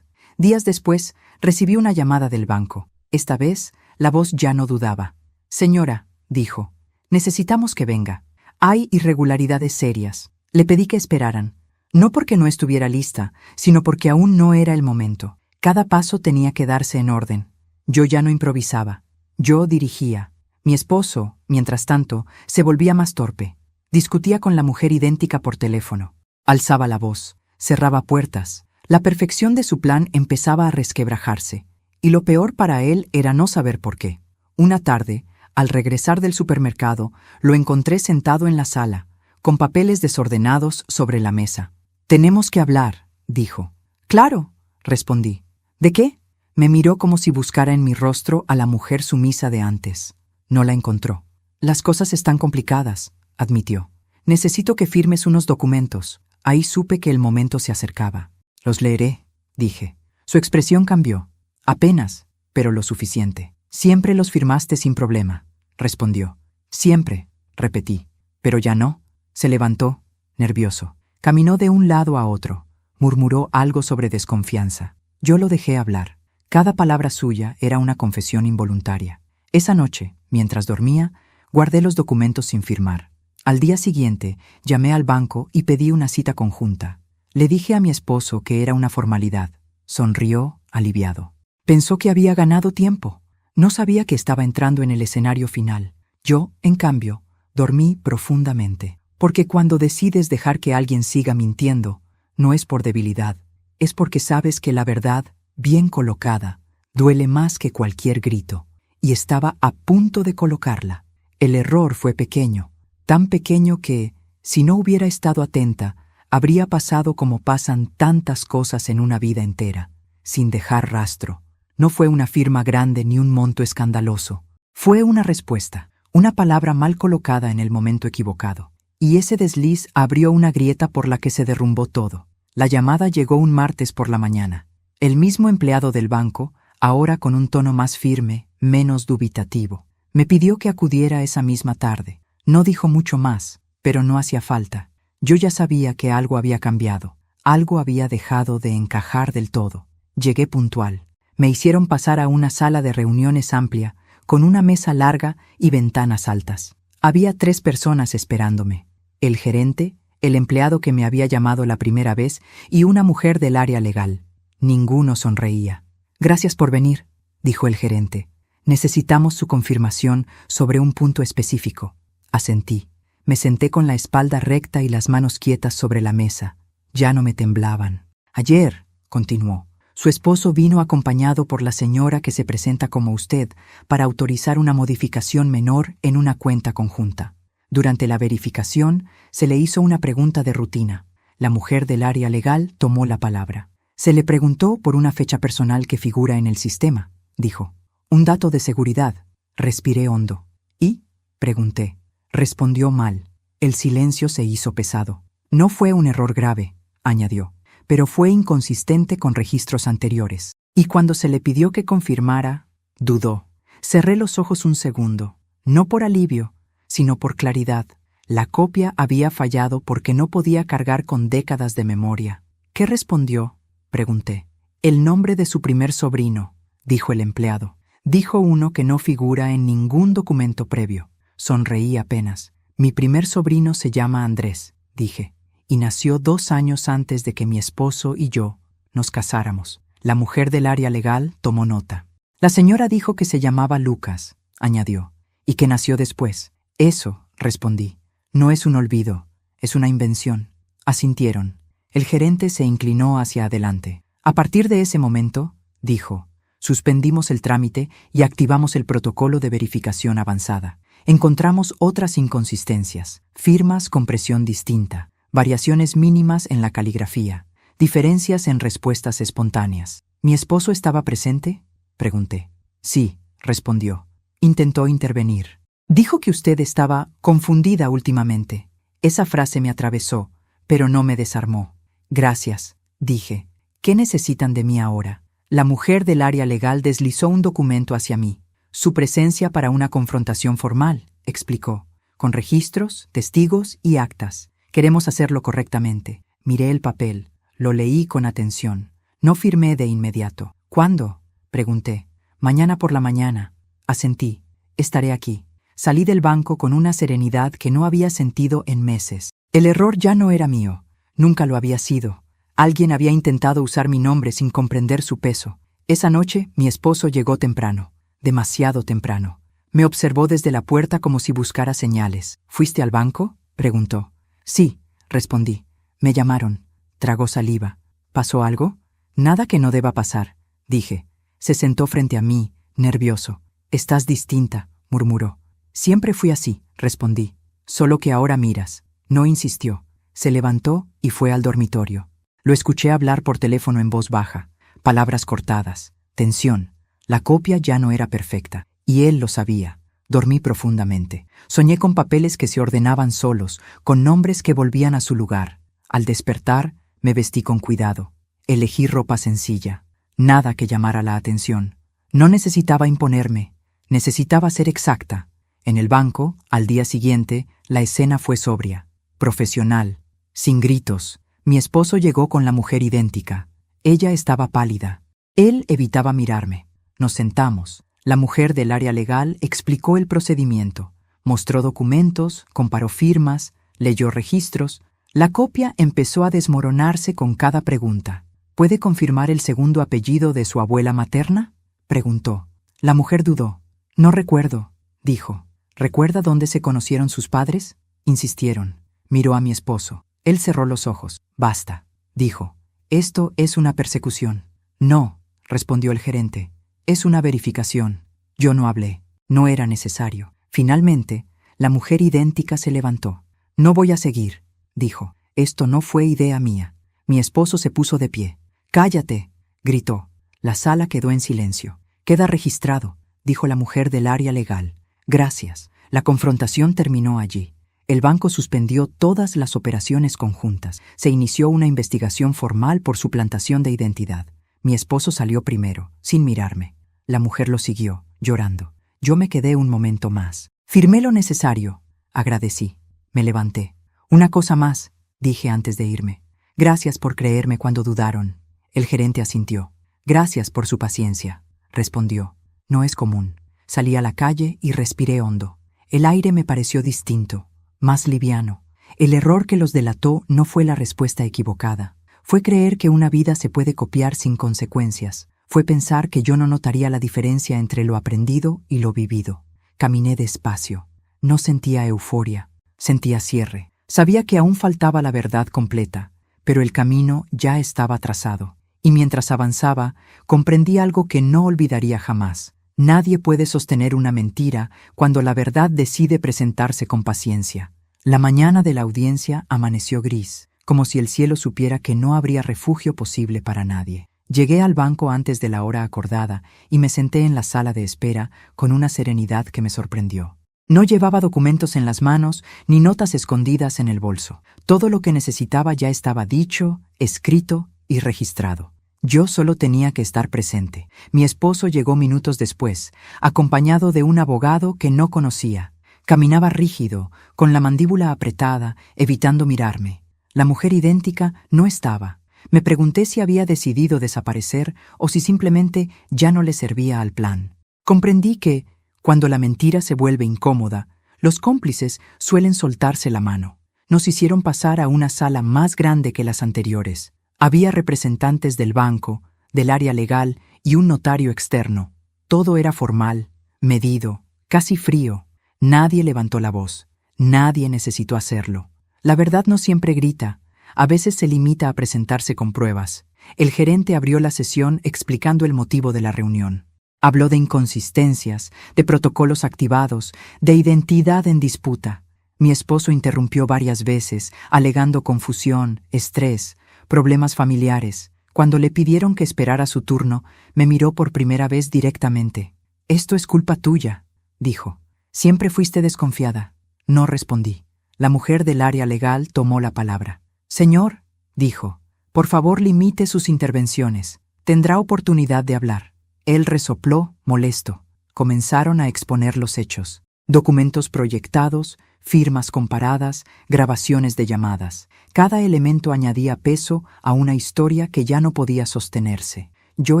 Días después, recibí una llamada del banco. Esta vez, la voz ya no dudaba. Señora, dijo, necesitamos que venga. Hay irregularidades serias. Le pedí que esperaran. No porque no estuviera lista, sino porque aún no era el momento. Cada paso tenía que darse en orden. Yo ya no improvisaba. Yo dirigía. Mi esposo, mientras tanto, se volvía más torpe. Discutía con la mujer idéntica por teléfono. Alzaba la voz, cerraba puertas. La perfección de su plan empezaba a resquebrajarse. Y lo peor para él era no saber por qué. Una tarde, al regresar del supermercado, lo encontré sentado en la sala, con papeles desordenados sobre la mesa. «Tenemos que hablar», dijo. «Claro», respondí. «¿De qué?» Me miró como si buscara en mi rostro a la mujer sumisa de antes. No la encontró. «Las cosas están complicadas», admitió. «Necesito que firmes unos documentos». Ahí supe que el momento se acercaba. «Los leeré», dije. Su expresión cambió. «Apenas, pero lo suficiente». «Siempre los firmaste sin problema», respondió. «Siempre», repetí. «Pero ya no». Se levantó, nervioso. Caminó de un lado a otro. Murmuró algo sobre desconfianza. Yo lo dejé hablar. Cada palabra suya era una confesión involuntaria. Esa noche, mientras dormía, guardé los documentos sin firmar. Al día siguiente, llamé al banco y pedí una cita conjunta. Le dije a mi esposo que era una formalidad. Sonrió, aliviado. Pensó que había ganado tiempo. No sabía que estaba entrando en el escenario final. Yo, en cambio, dormí profundamente. Porque cuando decides dejar que alguien siga mintiendo, no es por debilidad, es porque sabes que la verdad, bien colocada, duele más que cualquier grito. Y estaba a punto de colocarla. El error fue pequeño, tan pequeño que, si no hubiera estado atenta, habría pasado como pasan tantas cosas en una vida entera, sin dejar rastro. No fue una firma grande ni un monto escandaloso. Fue una respuesta, una palabra mal colocada en el momento equivocado. Y ese desliz abrió una grieta por la que se derrumbó todo. La llamada llegó un martes por la mañana. El mismo empleado del banco, ahora con un tono más firme, menos dubitativo, me pidió que acudiera esa misma tarde. No dijo mucho más, pero no hacía falta. Yo ya sabía que algo había cambiado. Algo había dejado de encajar del todo. Llegué puntual. Me hicieron pasar a una sala de reuniones amplia, con una mesa larga y ventanas altas. Había 3 personas esperándome. El gerente, el empleado que me había llamado la primera vez y una mujer del área legal. Ninguno sonreía. «Gracias por venir», dijo el gerente. «Necesitamos su confirmación sobre un punto específico». Asentí. Me senté con la espalda recta y las manos quietas sobre la mesa. Ya no me temblaban. «Ayer», continuó, «su esposo vino acompañado por la señora que se presenta como usted para autorizar una modificación menor en una cuenta conjunta. Durante la verificación, se le hizo una pregunta de rutina. La mujer del área legal tomó la palabra. Se le preguntó por una fecha personal que figura en el sistema, dijo. Un dato de seguridad. Respiré hondo. ¿Y? Pregunté. Respondió mal. El silencio se hizo pesado. No fue un error grave, añadió, pero fue inconsistente con registros anteriores. Y cuando se le pidió que confirmara, dudó. Cerré los ojos un segundo, no por alivio, sino por claridad. La copia había fallado porque no podía cargar con décadas de memoria. ¿Qué respondió? Pregunté. El nombre de su primer sobrino, dijo el empleado. Dijo uno que no figura en ningún documento previo. Sonreí apenas. Mi primer sobrino se llama Andrés, dije, y nació 2 años antes de que mi esposo y yo nos casáramos. La mujer del área legal tomó nota. La señora dijo que se llamaba Lucas, añadió, y que nació después. Eso, respondí, no es un olvido, es una invención. Asintieron. El gerente se inclinó hacia adelante. A partir de ese momento, dijo, suspendimos el trámite y activamos el protocolo de verificación avanzada. Encontramos otras inconsistencias, firmas con presión distinta, variaciones mínimas en la caligrafía, diferencias en respuestas espontáneas. ¿Mi esposo estaba presente?, pregunté. Sí, respondió. Intentó intervenir. Dijo que usted estaba confundida últimamente. Esa frase me atravesó, pero no me desarmó. Gracias, dije. ¿Qué necesitan de mí ahora? La mujer del área legal deslizó un documento hacia mí. Su presencia para una confrontación formal, explicó, con registros, testigos y actas. Queremos hacerlo correctamente. Miré el papel, Lo leí con atención. No firmé de inmediato. ¿Cuándo? Pregunté. Mañana por la mañana. Asentí. Estaré aquí. Salí del banco con una serenidad que no había sentido en meses. El error ya no era mío. Nunca lo había sido. Alguien había intentado usar mi nombre sin comprender su peso. Esa noche mi esposo llegó temprano. Demasiado temprano. Me observó desde la puerta como si buscara señales. ¿Fuiste al banco?, preguntó. Sí, respondí. Me llamaron. Tragó saliva. ¿Pasó algo? Nada que no deba pasar, dije. Se sentó frente a mí, nervioso. Estás distinta, murmuró. Siempre fui así, respondí. Solo que ahora miras. No insistió. Se levantó y fue al dormitorio. Lo escuché hablar por teléfono en voz baja. Palabras cortadas. Tensión. La copia ya no era perfecta. Y él lo sabía. Dormí profundamente. Soñé con papeles que se ordenaban solos, con nombres que volvían a su lugar. Al despertar, me vestí con cuidado. Elegí ropa sencilla. Nada que llamara la atención. No necesitaba imponerme. Necesitaba ser exacta. En el banco, al día siguiente, la escena fue sobria, profesional, sin gritos. Mi esposo llegó con la mujer idéntica. Ella estaba pálida. Él evitaba mirarme. Nos sentamos. La mujer del área legal explicó el procedimiento. Mostró documentos, comparó firmas, leyó registros. La copia empezó a desmoronarse con cada pregunta. ¿Puede confirmar el segundo apellido de su abuela materna?, preguntó. La mujer dudó. No recuerdo, dijo. ¿Recuerda dónde se conocieron sus padres? Insistieron. Miró a mi esposo. Él cerró los ojos. Basta, dijo. Esto es una persecución. No, respondió el gerente. Es una verificación. Yo no hablé. No era necesario. Finalmente, la mujer idéntica se levantó. No voy a seguir, dijo. Esto no fue idea mía. Mi esposo se puso de pie. ¡Cállate!, gritó. La sala quedó en silencio. Queda registrado, dijo la mujer del área legal. Gracias. La confrontación terminó allí. El banco suspendió todas las operaciones conjuntas. Se inició una investigación formal por suplantación de identidad. Mi esposo salió primero, sin mirarme. La mujer lo siguió, llorando. Yo me quedé un momento más. Firmé lo necesario. Agradecí. Me levanté. Una cosa más, dije antes de irme. Gracias por creerme cuando dudaron. El gerente asintió. Gracias por su paciencia, respondió. No es común. Salí a la calle y respiré hondo. El aire me pareció distinto, más liviano. El error que los delató no fue la respuesta equivocada. Fue creer que una vida se puede copiar sin consecuencias. Fue pensar que yo no notaría la diferencia entre lo aprendido y lo vivido. Caminé despacio. No sentía euforia. Sentía cierre. Sabía que aún faltaba la verdad completa, pero el camino ya estaba trazado. Y mientras avanzaba, comprendí algo que no olvidaría jamás. Nadie puede sostener una mentira cuando la verdad decide presentarse con paciencia. La mañana de la audiencia amaneció gris, como si el cielo supiera que no habría refugio posible para nadie. Llegué al banco antes de la hora acordada y me senté en la sala de espera con una serenidad que me sorprendió. No llevaba documentos en las manos ni notas escondidas en el bolso. Todo lo que necesitaba ya estaba dicho, escrito y registrado. Yo solo tenía que estar presente. Mi esposo llegó minutos después, acompañado de un abogado que no conocía. Caminaba rígido, con la mandíbula apretada, evitando mirarme. La mujer idéntica no estaba. Me pregunté si había decidido desaparecer o si simplemente ya no le servía al plan. Comprendí que, cuando la mentira se vuelve incómoda, los cómplices suelen soltarse la mano. Nos hicieron pasar a una sala más grande que las anteriores. Había representantes del banco, del área legal y un notario externo. Todo era formal, medido, casi frío. Nadie levantó la voz. Nadie necesitó hacerlo. La verdad no siempre grita. A veces se limita a presentarse con pruebas. El gerente abrió la sesión explicando el motivo de la reunión. Habló de inconsistencias, de protocolos activados, de identidad en disputa. Mi esposo interrumpió varias veces, alegando confusión, estrés, problemas familiares. Cuando le pidieron que esperara su turno, me miró por primera vez directamente. «Esto es culpa tuya», dijo. «Siempre fuiste desconfiada». No respondí. La mujer del área legal tomó la palabra. «Señor», dijo, «por favor limite sus intervenciones. Tendrá oportunidad de hablar». Él resopló, molesto. Comenzaron a exponer los hechos. Documentos proyectados, firmas comparadas, grabaciones de llamadas. Cada elemento añadía peso a una historia que ya no podía sostenerse. Yo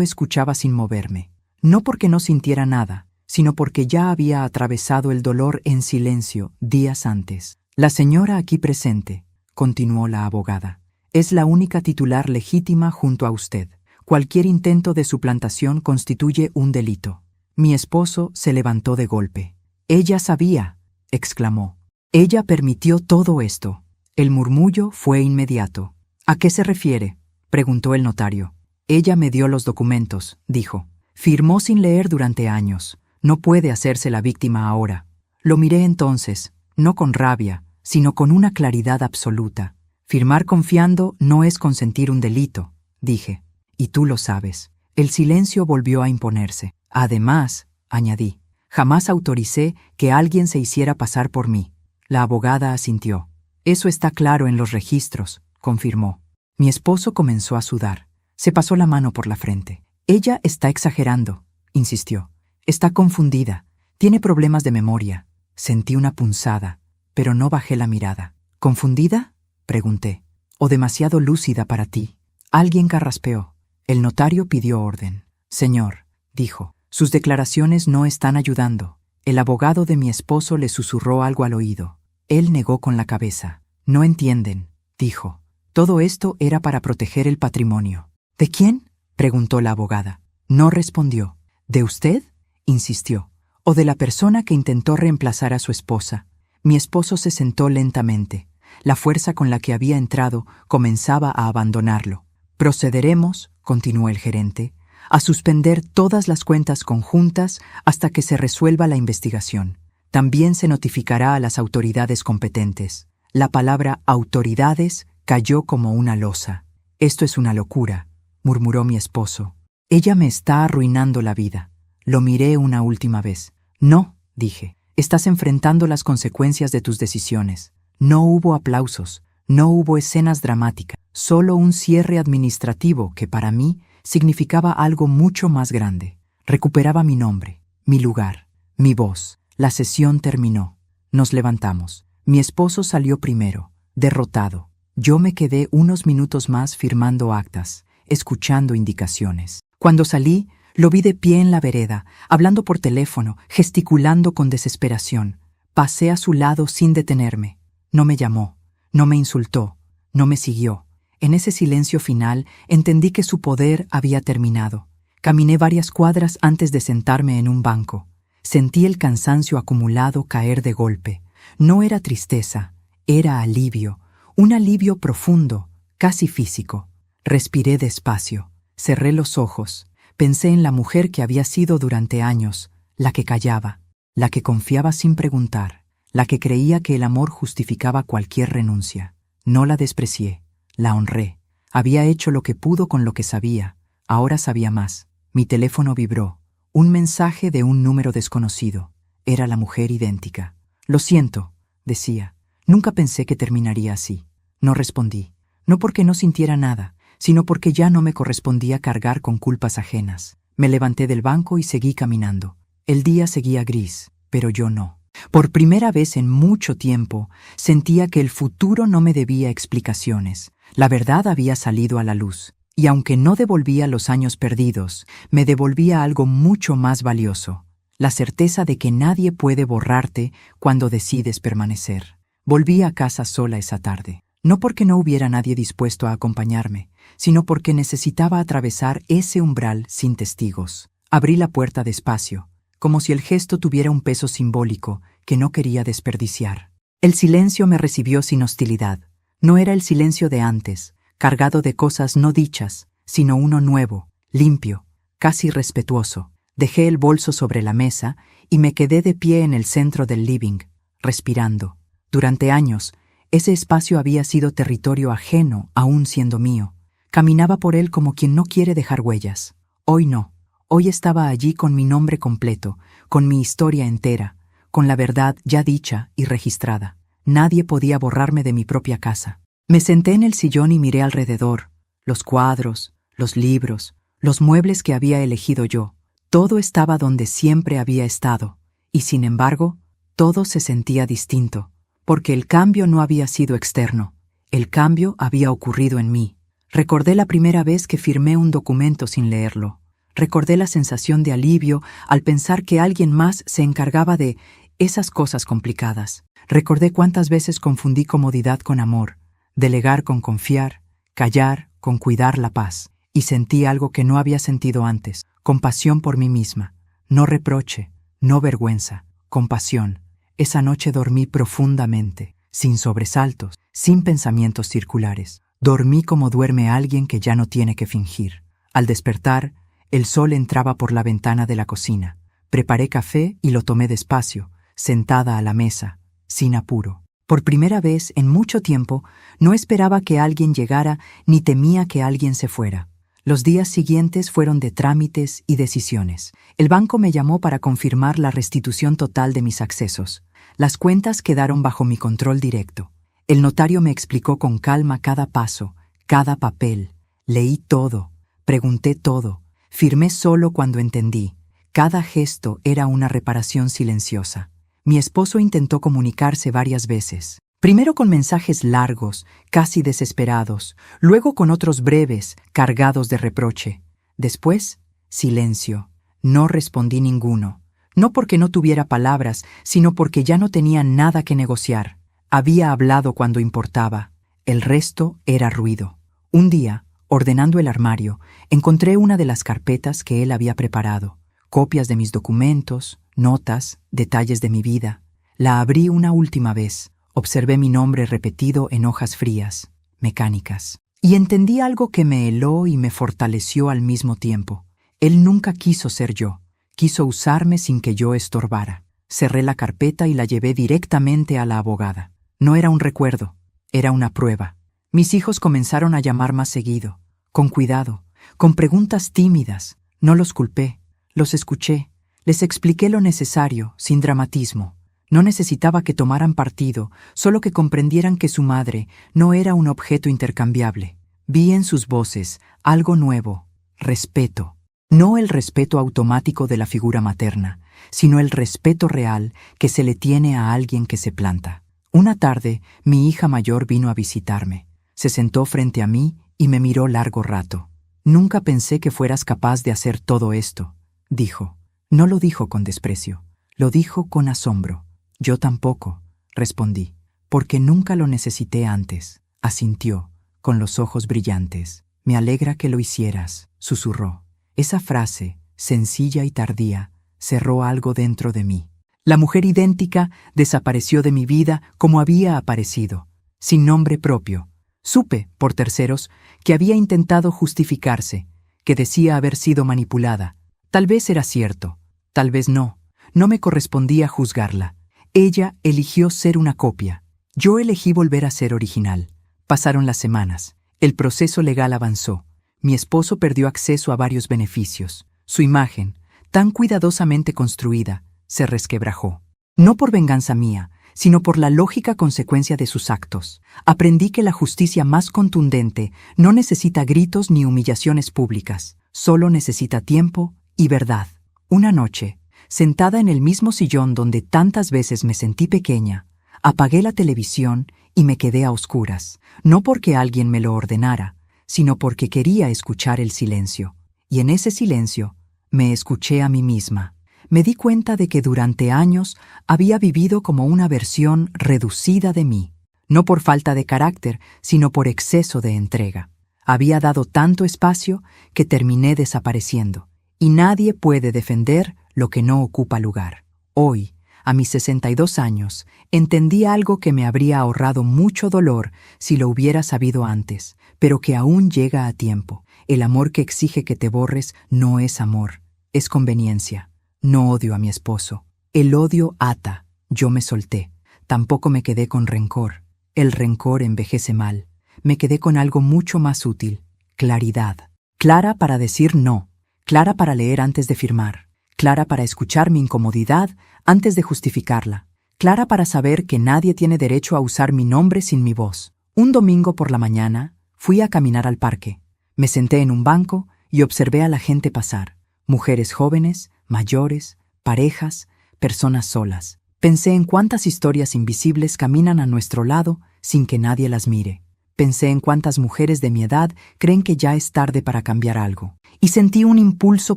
escuchaba sin moverme, no porque no sintiera nada, sino porque ya había atravesado el dolor en silencio días antes. La señora aquí presente, continuó la abogada, es la única titular legítima junto a usted. Cualquier intento de suplantación constituye un delito. Mi esposo se levantó de golpe. Ella sabía, exclamó. Ella permitió todo esto. El murmullo fue inmediato. ¿A qué se refiere?, preguntó el notario. Ella me dio los documentos, dijo. Firmó sin leer durante años. No puede hacerse la víctima ahora. Lo miré entonces, no con rabia, sino con una claridad absoluta. Firmar confiando no es consentir un delito, dije. Y tú lo sabes. El silencio volvió a imponerse. Además, añadí, jamás autoricé que alguien se hiciera pasar por mí. La abogada asintió. Eso está claro en los registros, confirmó. Mi esposo comenzó a sudar. Se pasó la mano por la frente. Ella está exagerando, insistió. Está confundida. Tiene problemas de memoria. Sentí una punzada, pero no bajé la mirada. ¿Confundida?, pregunté. ¿O demasiado lúcida para ti? Alguien carraspeó. El notario pidió orden. Señor, dijo, sus declaraciones no están ayudando. El abogado de mi esposo le susurró algo al oído. Él negó con la cabeza. No entienden, dijo. Todo esto era para proteger el patrimonio. ¿De quién?, preguntó la abogada. No respondió. ¿De usted?, insistió. ¿O de la persona que intentó reemplazar a su esposa? Mi esposo se sentó lentamente. La fuerza con la que había entrado comenzaba a abandonarlo. Procederemos, continuó el gerente, a suspender todas las cuentas conjuntas hasta que se resuelva la investigación. También se notificará a las autoridades competentes. La palabra autoridades cayó como una losa. Esto es una locura, murmuró mi esposo. Ella me está arruinando la vida. Lo miré una última vez. No, dije, estás enfrentando las consecuencias de tus decisiones. No hubo aplausos, no hubo escenas dramáticas, solo un cierre administrativo que para mí significaba algo mucho más grande. Recuperaba mi nombre, mi lugar, mi voz. La sesión terminó. Nos levantamos. Mi esposo salió primero, derrotado. Yo me quedé unos minutos más firmando actas, escuchando indicaciones. Cuando salí, lo vi de pie en la vereda, hablando por teléfono, gesticulando con desesperación. Pasé a su lado sin detenerme. No me llamó, no me insultó, no me siguió. En ese silencio final entendí que su poder había terminado. Caminé varias cuadras antes de sentarme en un banco. Sentí el cansancio acumulado caer de golpe. No era tristeza, era alivio, un alivio profundo, casi físico. Respiré despacio, cerré los ojos, pensé en la mujer que había sido durante años, la que callaba, la que confiaba sin preguntar, la que creía que el amor justificaba cualquier renuncia. No la desprecié, la honré. Había hecho lo que pudo con lo que sabía, ahora sabía más. Mi teléfono vibró. Un mensaje de un número desconocido. Era la mujer idéntica. Lo siento, decía. Nunca pensé que terminaría así. No respondí. No porque no sintiera nada, sino porque ya no me correspondía cargar con culpas ajenas. Me levanté del banco y seguí caminando. El día seguía gris, pero yo no. Por primera vez en mucho tiempo, sentía que el futuro no me debía explicaciones. La verdad había salido a la luz. Y aunque no devolvía los años perdidos, me devolvía algo mucho más valioso, la certeza de que nadie puede borrarte cuando decides permanecer. Volví a casa sola esa tarde, no porque no hubiera nadie dispuesto a acompañarme, sino porque necesitaba atravesar ese umbral sin testigos. Abrí la puerta despacio, como si el gesto tuviera un peso simbólico que no quería desperdiciar. El silencio me recibió sin hostilidad. No era el silencio de antes, cargado de cosas no dichas, sino uno nuevo, limpio, casi respetuoso. Dejé el bolso sobre la mesa y me quedé de pie en el centro del living, respirando. Durante años, ese espacio había sido territorio ajeno, aún siendo mío. Caminaba por él como quien no quiere dejar huellas. Hoy no. Hoy estaba allí con mi nombre completo, con mi historia entera, con la verdad ya dicha y registrada. Nadie podía borrarme de mi propia casa. Me senté en el sillón y miré alrededor, los cuadros, los libros, los muebles que había elegido yo. Todo estaba donde siempre había estado, y sin embargo, todo se sentía distinto, porque el cambio no había sido externo, el cambio había ocurrido en mí. Recordé la primera vez que firmé un documento sin leerlo. Recordé la sensación de alivio al pensar que alguien más se encargaba de esas cosas complicadas. Recordé cuántas veces confundí comodidad con amor, delegar con confiar, callar con cuidar la paz. Y sentí algo que no había sentido antes, compasión por mí misma. No reproche, no vergüenza, compasión. Esa noche dormí profundamente, sin sobresaltos, sin pensamientos circulares. Dormí como duerme alguien que ya no tiene que fingir. Al despertar, el sol entraba por la ventana de la cocina. Preparé café y lo tomé despacio, sentada a la mesa, sin apuro. Por primera vez en mucho tiempo, no esperaba que alguien llegara ni temía que alguien se fuera. Los días siguientes fueron de trámites y decisiones. El banco me llamó para confirmar la restitución total de mis accesos. Las cuentas quedaron bajo mi control directo. El notario me explicó con calma cada paso, cada papel. Leí todo, pregunté todo, firmé solo cuando entendí. Cada gesto era una reparación silenciosa. Mi esposo intentó comunicarse varias veces. Primero con mensajes largos, casi desesperados, luego con otros breves, cargados de reproche. Después, silencio. No respondí ninguno. No porque no tuviera palabras, sino porque ya no tenía nada que negociar. Había hablado cuando importaba. El resto era ruido. Un día, ordenando el armario, encontré una de las carpetas que él había preparado. Copias de mis documentos, notas, detalles de mi vida. La abrí una última vez. Observé mi nombre repetido en hojas frías, mecánicas, y entendí algo que me heló y me fortaleció al mismo tiempo. Él nunca quiso ser yo, quiso usarme sin que yo estorbara. Cerré la carpeta y la llevé directamente a la abogada. No era un recuerdo, era una prueba. Mis hijos comenzaron a llamar más seguido, con cuidado, con preguntas tímidas. No los culpé, los escuché, les expliqué lo necesario, sin dramatismo. No necesitaba que tomaran partido, solo que comprendieran que su madre no era un objeto intercambiable. Vi en sus voces algo nuevo, respeto. No el respeto automático de la figura materna, sino el respeto real que se le tiene a alguien que se planta. Una tarde, mi hija mayor vino a visitarme. Se sentó frente a mí y me miró largo rato. «Nunca pensé que fueras capaz de hacer todo esto», dijo. No lo dijo con desprecio, lo dijo con asombro. «Yo tampoco», respondí, «porque nunca lo necesité antes», asintió, con los ojos brillantes. «Me alegra que lo hicieras», susurró. Esa frase, sencilla y tardía, cerró algo dentro de mí. La mujer idéntica desapareció de mi vida como había aparecido, sin nombre propio. Supe, por terceros, que había intentado justificarse, que decía haber sido manipulada. Tal vez era cierto, tal vez no. No me correspondía juzgarla. Ella eligió ser una copia. Yo elegí volver a ser original. Pasaron las semanas. El proceso legal avanzó. Mi esposo perdió acceso a varios beneficios. Su imagen, tan cuidadosamente construida, se resquebrajó. No por venganza mía, sino por la lógica consecuencia de sus actos. Aprendí que la justicia más contundente no necesita gritos ni humillaciones públicas. Solo necesita tiempo y verdad. Una noche, sentada en el mismo sillón donde tantas veces me sentí pequeña, apagué la televisión y me quedé a oscuras, no porque alguien me lo ordenara, sino porque quería escuchar el silencio. Y en ese silencio me escuché a mí misma. Me di cuenta de que durante años había vivido como una versión reducida de mí, no por falta de carácter, sino por exceso de entrega. Había dado tanto espacio que terminé desapareciendo, y nadie puede defender lo que no ocupa lugar. Hoy, a mis 62 años, entendí algo que me habría ahorrado mucho dolor si lo hubiera sabido antes, pero que aún llega a tiempo. El amor que exige que te borres no es amor, es conveniencia. No odio a mi esposo. El odio ata. Yo me solté. Tampoco me quedé con rencor. El rencor envejece mal. Me quedé con algo mucho más útil. Claridad. Clara para decir no. Clara para leer antes de firmar. Clara para escuchar mi incomodidad antes de justificarla. Clara para saber que nadie tiene derecho a usar mi nombre sin mi voz. Un domingo por la mañana fui a caminar al parque. Me senté en un banco y observé a la gente pasar. Mujeres jóvenes, mayores, parejas, personas solas. Pensé en cuántas historias invisibles caminan a nuestro lado sin que nadie las mire. Pensé en cuántas mujeres de mi edad creen que ya es tarde para cambiar algo. Y sentí un impulso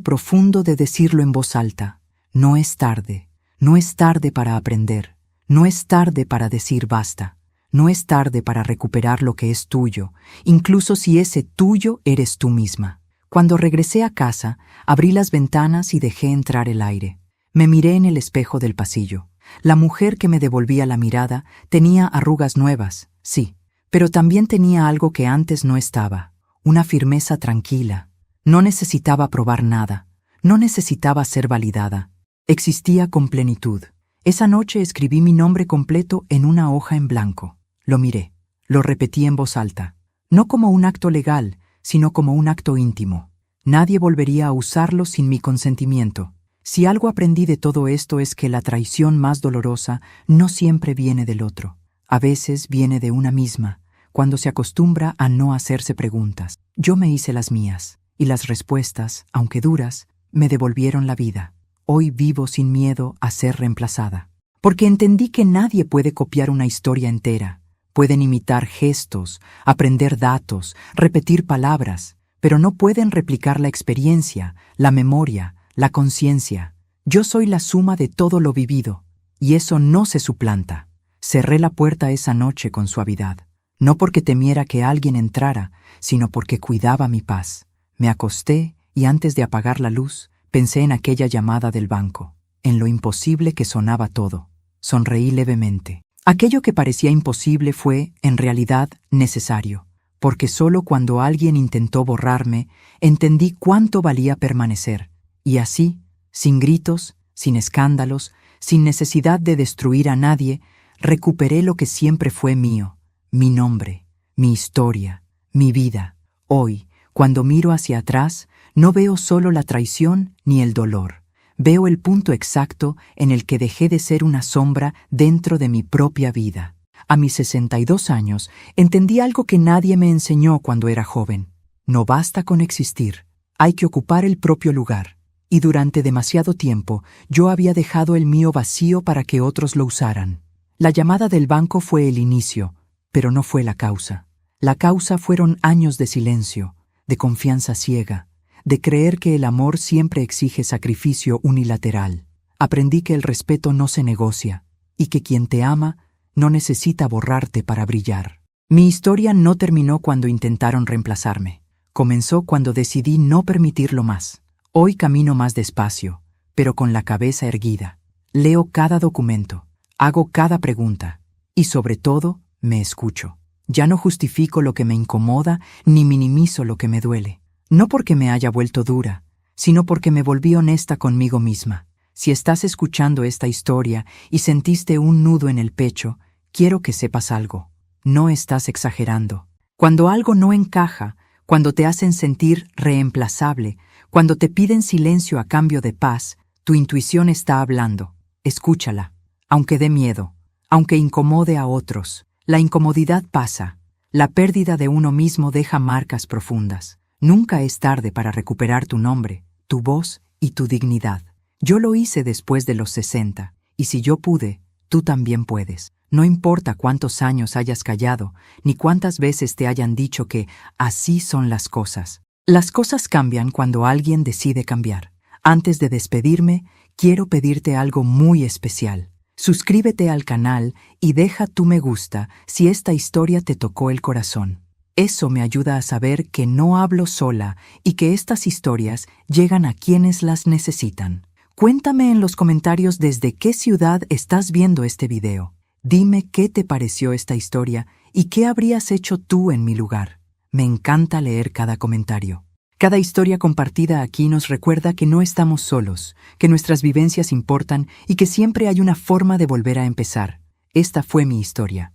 profundo de decirlo en voz alta. No es tarde. No es tarde para aprender. No es tarde para decir basta. No es tarde para recuperar lo que es tuyo, incluso si ese tuyo eres tú misma. Cuando regresé a casa, abrí las ventanas y dejé entrar el aire. Me miré en el espejo del pasillo. La mujer que me devolvía la mirada tenía arrugas nuevas, sí, pero también tenía algo que antes no estaba, una firmeza tranquila. No necesitaba probar nada, no necesitaba ser validada. Existía con plenitud. Esa noche escribí mi nombre completo en una hoja en blanco. Lo miré, lo repetí en voz alta, no como un acto legal, sino como un acto íntimo. Nadie volvería a usarlo sin mi consentimiento. Si algo aprendí de todo esto es que la traición más dolorosa no siempre viene del otro. A veces viene de una misma, cuando se acostumbra a no hacerse preguntas. Yo me hice las mías, y las respuestas, aunque duras, me devolvieron la vida. Hoy vivo sin miedo a ser reemplazada. Porque entendí que nadie puede copiar una historia entera. Pueden imitar gestos, aprender datos, repetir palabras, pero no pueden replicar la experiencia, la memoria, la conciencia. Yo soy la suma de todo lo vivido, y eso no se suplanta. Cerré la puerta esa noche con suavidad, no porque temiera que alguien entrara, sino porque cuidaba mi paz. Me acosté y antes de apagar la luz, pensé en aquella llamada del banco, en lo imposible que sonaba todo. Sonreí levemente. Aquello que parecía imposible fue, en realidad, necesario, porque solo cuando alguien intentó borrarme, entendí cuánto valía permanecer, y así, sin gritos, sin escándalos, sin necesidad de destruir a nadie, recuperé lo que siempre fue mío, mi nombre, mi historia, mi vida. Hoy, cuando miro hacia atrás, no veo solo la traición ni el dolor. Veo el punto exacto en el que dejé de ser una sombra dentro de mi propia vida. A mis 62 años, entendí algo que nadie me enseñó cuando era joven. No basta con existir, hay que ocupar el propio lugar. Y durante demasiado tiempo, yo había dejado el mío vacío para que otros lo usaran. La llamada del banco fue el inicio, pero no fue la causa. La causa fueron años de silencio, de confianza ciega, de creer que el amor siempre exige sacrificio unilateral. Aprendí que el respeto no se negocia y que quien te ama no necesita borrarte para brillar. Mi historia no terminó cuando intentaron reemplazarme. Comenzó cuando decidí no permitirlo más. Hoy camino más despacio, pero con la cabeza erguida. Leo cada documento, hago cada pregunta y sobre todo me escucho. Ya no justifico lo que me incomoda ni minimizo lo que me duele. No porque me haya vuelto dura, sino porque me volví honesta conmigo misma. Si estás escuchando esta historia y sentiste un nudo en el pecho, quiero que sepas algo. No estás exagerando. Cuando algo no encaja, cuando te hacen sentir reemplazable, cuando te piden silencio a cambio de paz, tu intuición está hablando. Escúchala, aunque dé miedo, aunque incomode a otros. La incomodidad pasa. La pérdida de uno mismo deja marcas profundas. Nunca es tarde para recuperar tu nombre, tu voz y tu dignidad. Yo lo hice después de los 60, y si yo pude, tú también puedes. No importa cuántos años hayas callado, ni cuántas veces te hayan dicho que así son las cosas. Las cosas cambian cuando alguien decide cambiar. Antes de despedirme, quiero pedirte algo muy especial. Suscríbete al canal y deja tu me gusta si esta historia te tocó el corazón. Eso me ayuda a saber que no hablo sola y que estas historias llegan a quienes las necesitan. Cuéntame en los comentarios desde qué ciudad estás viendo este video. Dime qué te pareció esta historia y qué habrías hecho tú en mi lugar. Me encanta leer cada comentario. Cada historia compartida aquí nos recuerda que no estamos solos, que nuestras vivencias importan y que siempre hay una forma de volver a empezar. Esta fue mi historia.